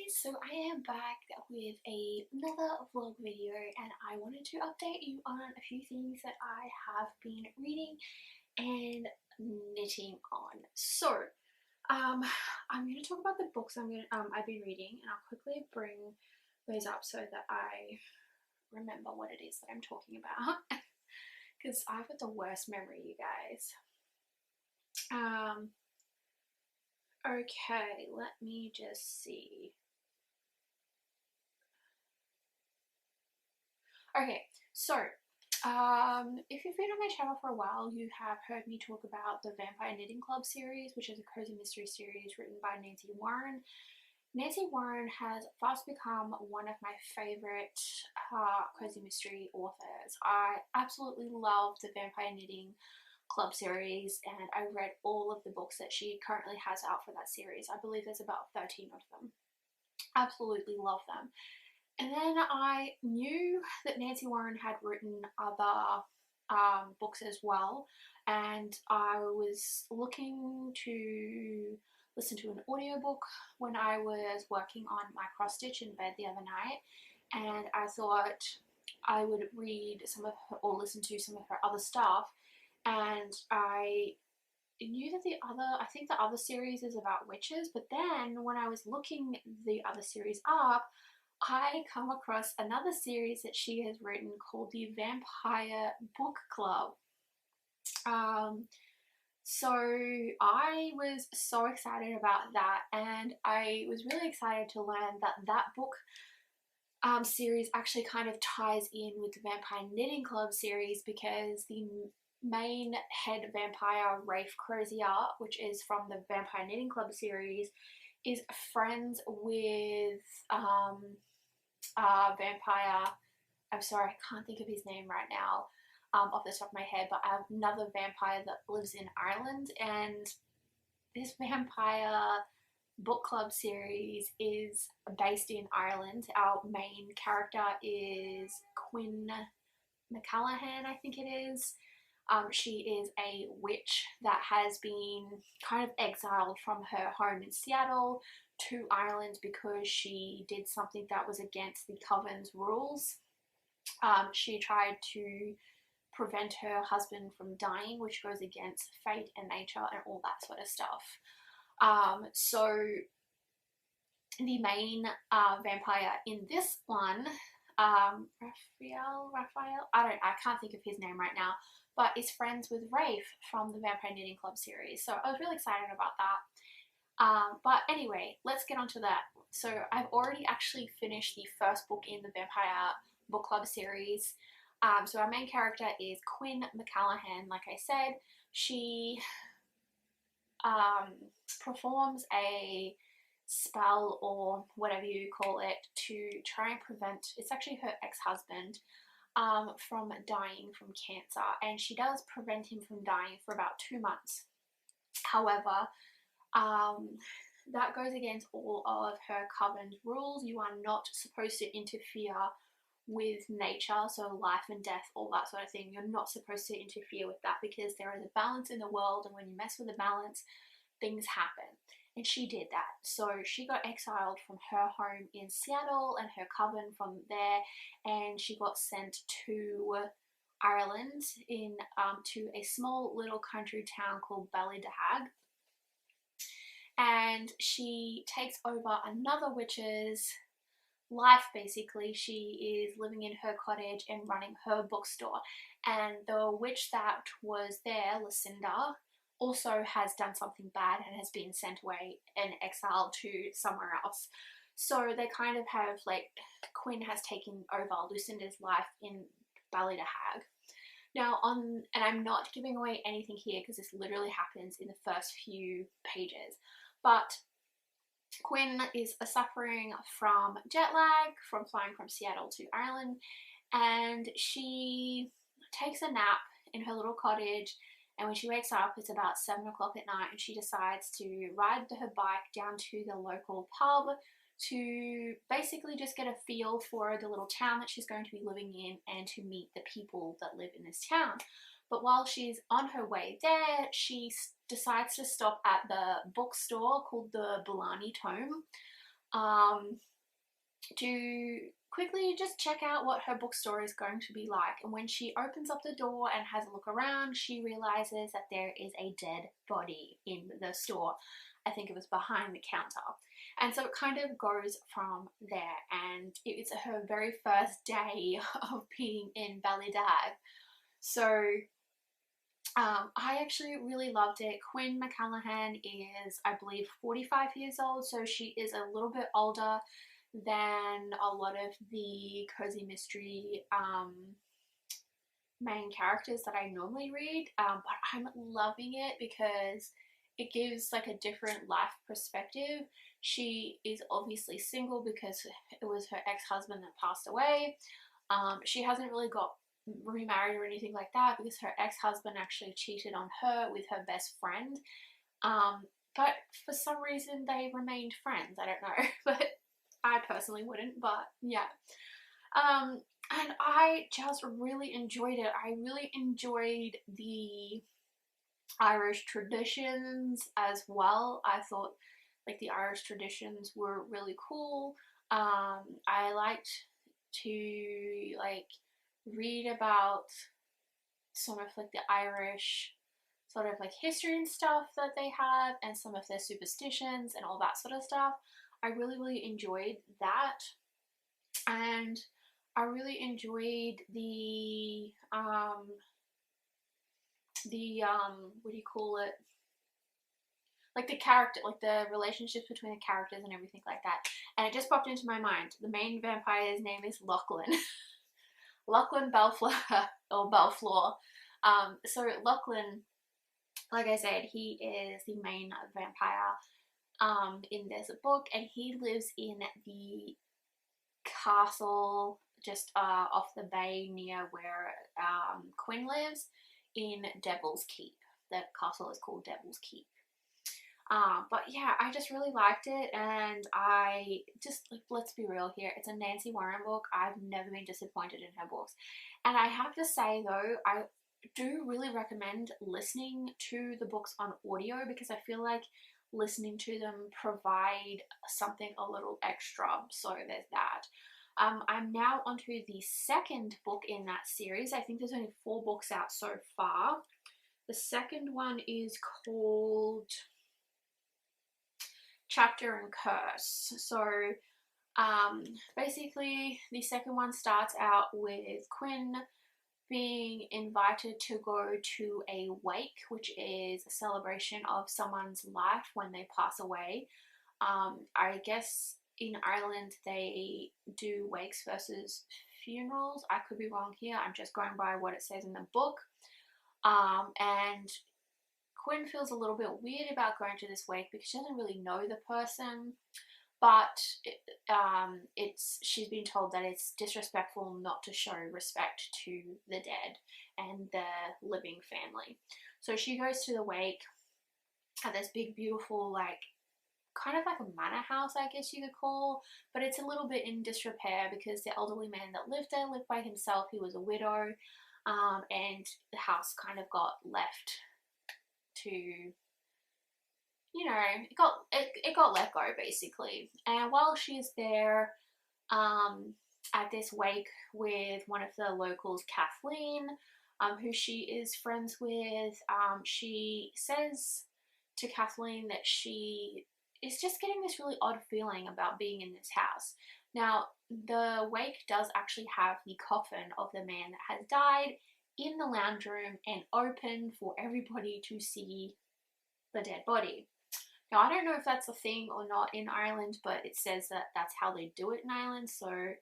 guys, so I am back with another vlog video and I wanted to update you on a few things that I have been reading and knitting on. Um, I'm going to talk about the books I've been reading, and I'll quickly bring those up so that I remember what it is that I'm talking about because I've got the worst memory, you guys. Okay, let me just see. Okay, so if you've been on my channel for a while, you have heard me talk about the Vampire Knitting Club series, which is a cozy mystery series written by Nancy Warren. Nancy Warren has fast become one of my favorite cozy mystery authors. I absolutely love the Vampire Knitting Club series, and I read all of the books that she currently has out for that series. I believe there's about 13 of them. Absolutely love them. And then I knew that Nancy Warren had written other books as well, and I was looking to listen to an audiobook when I was working on my cross stitch in bed the other night, and I thought I would read some of her or listen to some of her other stuff, and I knew that I think the other series is about witches, but then when I was looking the other series up, I come across another series that she has written called the Vampire Book Club. So I was so excited about that, and I was really excited to learn that that book series actually kind of ties in with the Vampire Knitting Club series, because the main head vampire, Rafe Crozier, which is from the Vampire Knitting Club series, is friends with vampire, I'm sorry, I can't think of his name right now off the top of my head, but I have another vampire that lives in Ireland, and this vampire book club series is based in Ireland. Our main character is Quinn McCallahan, I think it is. She is a witch that has been kind of exiled from her home in Seattle to Ireland because she did something that was against the Coven's rules. She tried to prevent her husband from dying, which goes against fate and nature and all that sort of stuff. So the main vampire in this one, Raphael, I can't think of his name right now, but is friends with Rafe from the Vampire Knitting Club series. So I was really excited about that. But anyway, let's get on to that. So I've already actually finished the first book in the Vampire Book Club series. So our main character is Quinn McCallahan, like I said. She performs a spell, or whatever you call it, to try and prevent, it's actually her ex-husband, from dying from cancer, and she does prevent him from dying for about 2 months. However, that goes against all of her Coven's rules. You are not supposed to interfere with nature, so life and death, all that sort of thing. You're not supposed to interfere with that, because there is a balance in the world, and when you mess with the balance, things happen. And she did that. So she got exiled from her home in Seattle and her coven from there, and she got sent to Ireland to a small little country town called Ballydahag. And she takes over another witch's life, basically. She is living in her cottage and running her bookstore. And the witch that was there, Lucinda, also has done something bad and has been sent away and exiled to somewhere else. So they kind of have, like, Quinn has taken over Lucinda's life in Ballydahag. Now, and I'm not giving away anything here because this literally happens in the first few pages, but Quinn is suffering from jet lag from flying from Seattle to Ireland, and she takes a nap in her little cottage, and when she wakes up it's about 7 o'clock at night, and she decides to ride her bike down to the local pub to basically just get a feel for the little town that she's going to be living in and to meet the people that live in this town. But while she's on her way there, she decides to stop at the bookstore called the Blarney Tome. to quickly just check out what her bookstore is going to be like. And when she opens up the door and has a look around, she realizes that there is a dead body in the store. I think it was behind the counter. And so it kind of goes from there, and it's her very first day of being in Ballydag. So I actually really loved it. Quinn McCallaghan is, I believe, 45 years old, so she is a little bit older than a lot of the cozy mystery main characters that I normally read, but I'm loving it because it gives like a different life perspective. She is obviously single because it was her ex-husband that passed away. She hasn't really got remarried or anything like that because her ex-husband actually cheated on her with her best friend. But for some reason they remained friends. I don't know, but I personally wouldn't. But yeah. And I just really enjoyed it. I really enjoyed the Irish traditions as well. I thought like the Irish traditions were really cool. I liked to like read about some of like the Irish sort of like history and stuff that they have, and some of their superstitions and all that sort of stuff. I really enjoyed that, and I really enjoyed the what do you call it, like the character, like the relationships between the characters and everything like that. And it just popped into my mind, the main vampire's name is Lachlan. Lachlan Belfleur, or Belfleur. So Lachlan, like I said, he is the main vampire in this book, and he lives in the castle just off the bay near where Quinn lives, in Devil's Keep. The castle is called Devil's Keep. But yeah, I just really liked it, and I just, like, let's be real here, it's a Nancy Warren book. I've never been disappointed in her books. And I have to say though, I do really recommend listening to the books on audio, because I feel like listening to them provide something a little extra. So there's that. I'm now onto the second book in that series. I think there's only 4 books out so far. The second one is called Chapter and Curse. So basically the second one starts out with Quinn being invited to go to a wake, which is a celebration of someone's life when they pass away. I guess in Ireland they do wakes versus funerals. I could be wrong here. I'm just going by what it says in the book. And Quinn feels a little bit weird about going to this wake because she doesn't really know the person, but she's been told that it's disrespectful not to show respect to the dead and the living family. So she goes to the wake at this big, beautiful, like, kind of like a manor house, I guess you could call, but it's a little bit in disrepair because the elderly man that lived there lived by himself. He was a widow, and the house kind of got left to, you know, it got let go basically. And while she's there at this wake with one of the locals, Kathleen, who she is friends with, she says to Kathleen that she is just getting this really odd feeling about being in this house. Now, the wake does actually have the coffin of the man that has died in the lounge room and open for everybody to see the dead body. Now, I don't know if that's a thing or not in Ireland, but it says that that's how they do it in Ireland, so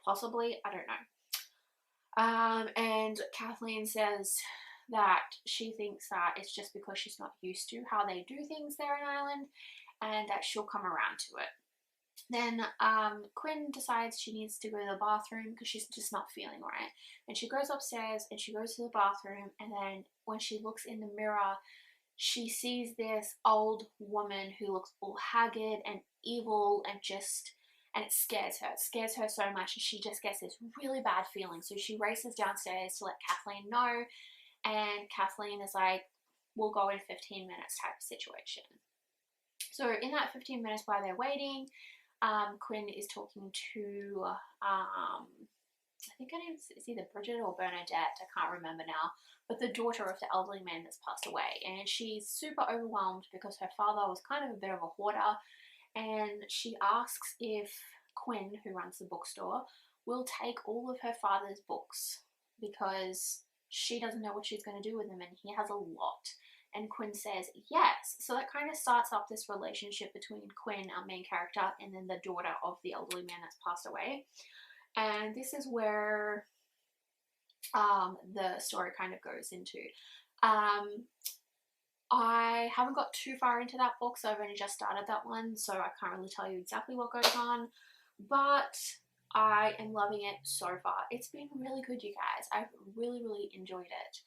possibly, I don't know. And Kathleen says that she thinks that it's just because she's not used to how they do things there in Ireland, and that she'll come around to it. Then Quinn decides she needs to go to the bathroom because she's just not feeling right. And she goes upstairs and she goes to the bathroom, and then when she looks in the mirror, she sees this old woman who looks all haggard and evil, and it scares her. It scares her so much, and she just gets this really bad feeling. So she races downstairs to let Kathleen know, and Kathleen is like, we'll go in 15 minutes type of situation. So in that 15 minutes while they're waiting, Quinn is talking to, I think her name is either Bridget or Bernadette, I can't remember now, but the daughter of the elderly man that's passed away. And she's super overwhelmed because her father was kind of a bit of a hoarder, and she asks if Quinn, who runs the bookstore, will take all of her father's books because she doesn't know what she's going to do with them and he has a lot. And Quinn says yes. So that kind of starts up this relationship between Quinn, our main character, and then the daughter of the elderly man that's passed away. And this is where the story kind of goes into. I haven't got too far into that book, so I've only just started that one, so I can't really tell you exactly what goes on, but I am loving it so far. It's been really good, you guys. I've really enjoyed it.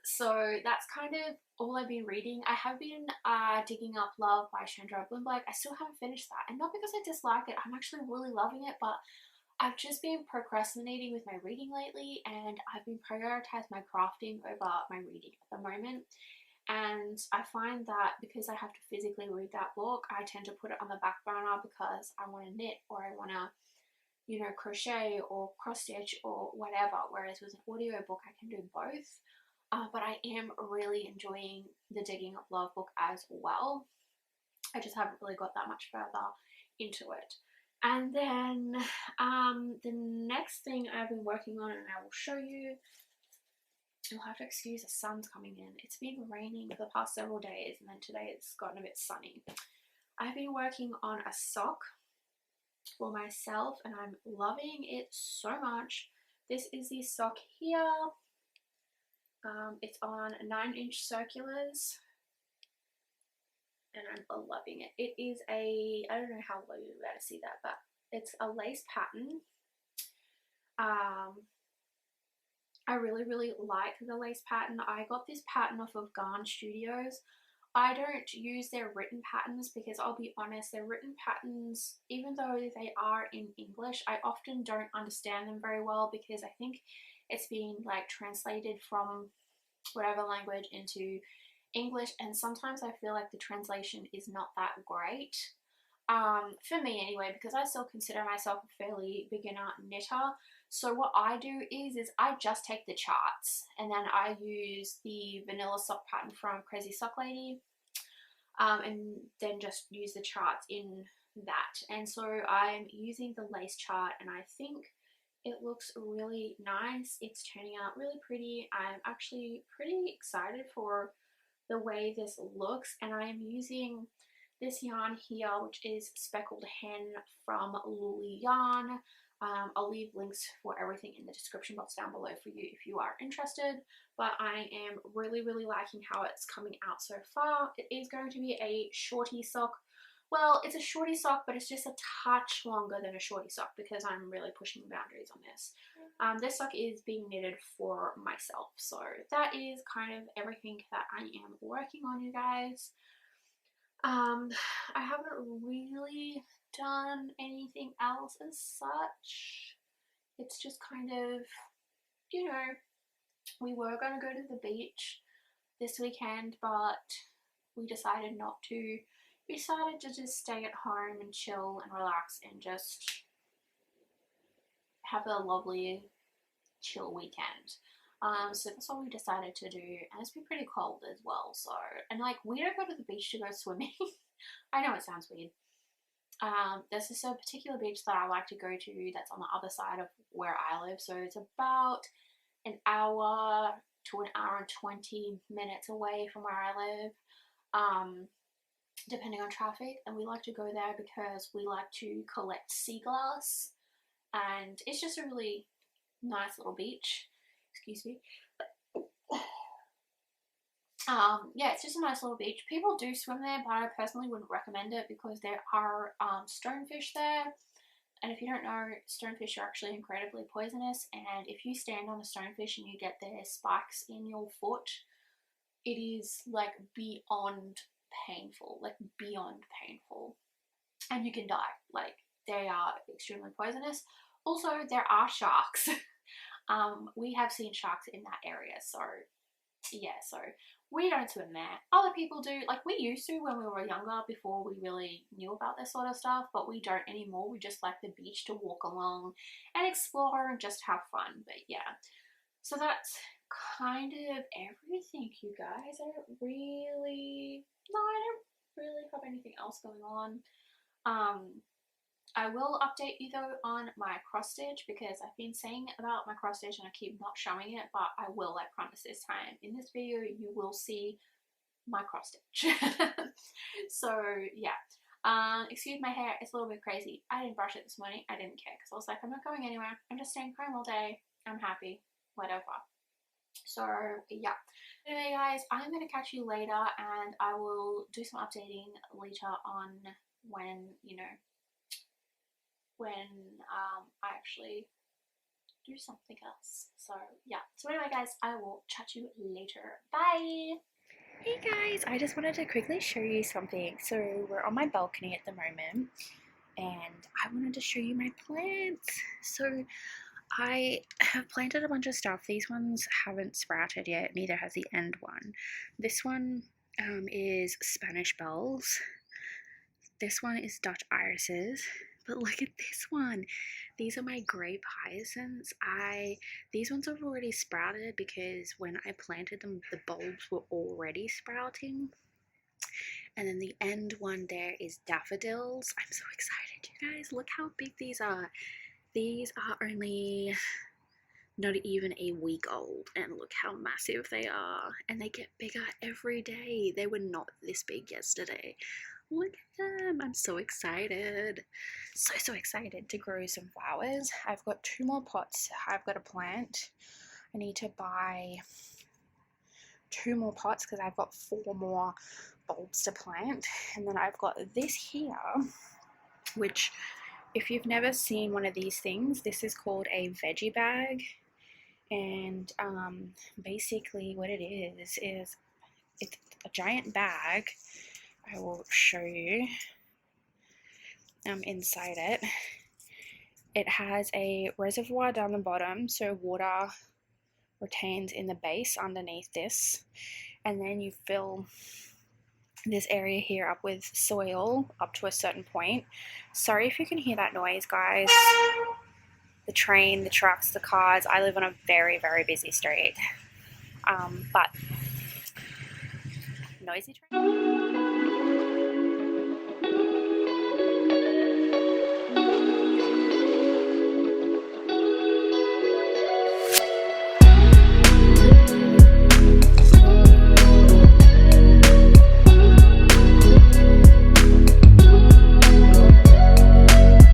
So that's kind of all I've been reading. I have been digging up Love by Chandra Bloomberg. I still haven't finished that, and not because I dislike it. I'm actually really loving it, but I've just been procrastinating with my reading lately, and I've been prioritizing my crafting over my reading at the moment. And I find that because I have to physically read that book, I tend to put it on the back burner because I want to knit or I want to, you know, crochet or cross stitch or whatever. Whereas with an audio book, I can do both. But I am really enjoying the Digging Up Love book as well. I just haven't really got that much further into it. And then the next thing I've been working on, and I will show you, you'll have to excuse the sun's coming in. It's been raining for the past several days, and then today it's gotten a bit sunny. I've been working on a sock for myself, and I'm loving it so much. This is the sock here. It's on 9-inch circulars, and I'm loving it. It is a, I don't know how well you'll be able to see that, but it's a lace pattern. I really like the lace pattern. I got this pattern off of Garn Studios. I don't use their written patterns because I'll be honest, their written patterns, even though they are in English, I often don't understand them very well because I think it's being like translated from whatever language into English, and sometimes I feel like the translation is not that great. For me anyway, because I still consider myself a fairly beginner knitter. So what I do is I just take the charts and then I use the vanilla sock pattern from Crazy Sock Lady, and then just use the charts in that. And so I'm using the lace chart, and I think it looks really nice. It's turning out really pretty. I'm actually pretty excited for the way this looks, and I am using this yarn here, which is Speckled Hen from Luli Yarn. I'll leave links for everything in the description box down below for you if you are interested, but I am really liking how it's coming out so far. It is going to be a shorty sock. Well, it's a shorty sock, but it's just a touch longer than a shorty sock because I'm really pushing the boundaries on this. This sock is being knitted for myself, so that is kind of everything that I am working on, you guys. I haven't really done anything else as such. It's just kind of, you know, we were going to go to the beach this weekend, but we decided not to. We decided to just stay at home and chill and relax and just have a lovely chill weekend. So that's what we decided to do, and it's been pretty cold as well. So, and like, we don't go to the beach to go swimming. I know it sounds weird. There's this particular beach that I like to go to that's on the other side of where I live. So it's about an hour to an hour and 20 minutes away from where I live, depending on traffic. And we like to go there because we like to collect sea glass, and it's just a really nice little beach. Excuse me. Yeah, it's just a nice little beach. People do swim there, but I personally wouldn't recommend it because there are stonefish there. And if you don't know, stonefish are actually incredibly poisonous. And if you stand on a stonefish and you get their spikes in your foot, it is like beyond painful. Like beyond painful. And you can die. Like, they are extremely poisonous. Also, there are sharks. We have seen sharks in that area, so yeah, so We don't swim there. Other people do. Like, we used to when we were younger, before we really knew about this sort of stuff, but we don't anymore. We just like the beach to walk along and explore and just have fun. But yeah, so that's kind of everything, you guys. I don't really, no, I don't really have anything else going on. I will update you though on my cross stitch, because I've been saying about my cross stitch and I keep not showing it, but I will, I promise this time. In this video you will see my cross stitch. So yeah, excuse my hair, it's a little bit crazy. I didn't brush it this morning. I didn't care because I was like, I'm not going anywhere, I'm just staying home all day, I'm happy, whatever. So yeah, anyway guys, I'm gonna catch you later and I will do some updating later on when, you know, when I actually do something else. So yeah, so anyway guys, I will chat to you later. Bye! Hey guys, I just wanted to quickly show you something. So we're on my balcony at the moment and I wanted to show you my plants. So I have planted a bunch of stuff. These ones haven't sprouted yet, neither has the end one. This one is Spanish bells. This one is Dutch irises. But look at this one. These are my grape hyacinths. These ones have already sprouted because when I planted them, the bulbs were already sprouting. And then the end one there is daffodils. I'm so excited, you guys. Look how big these are. These are only not even a week old, and look how massive they are. And they get bigger every day. They were not this big yesterday. Look at them. I'm so excited. So excited to grow some flowers. I've got 2 more pots I've got to plant. I need to buy 2 more pots because I've got 4 more bulbs to plant. And then I've got this here, which if you've never seen one of these things, this is called a veggie bag. And basically what it is it's a giant bag. I will show you inside it. It has a reservoir down the bottom, so water retains in the base underneath this, and then you fill this area here up with soil up to a certain point. Sorry if you can hear that noise, guys. The train, the trucks, the cars. I live on a very busy street, but noisy train.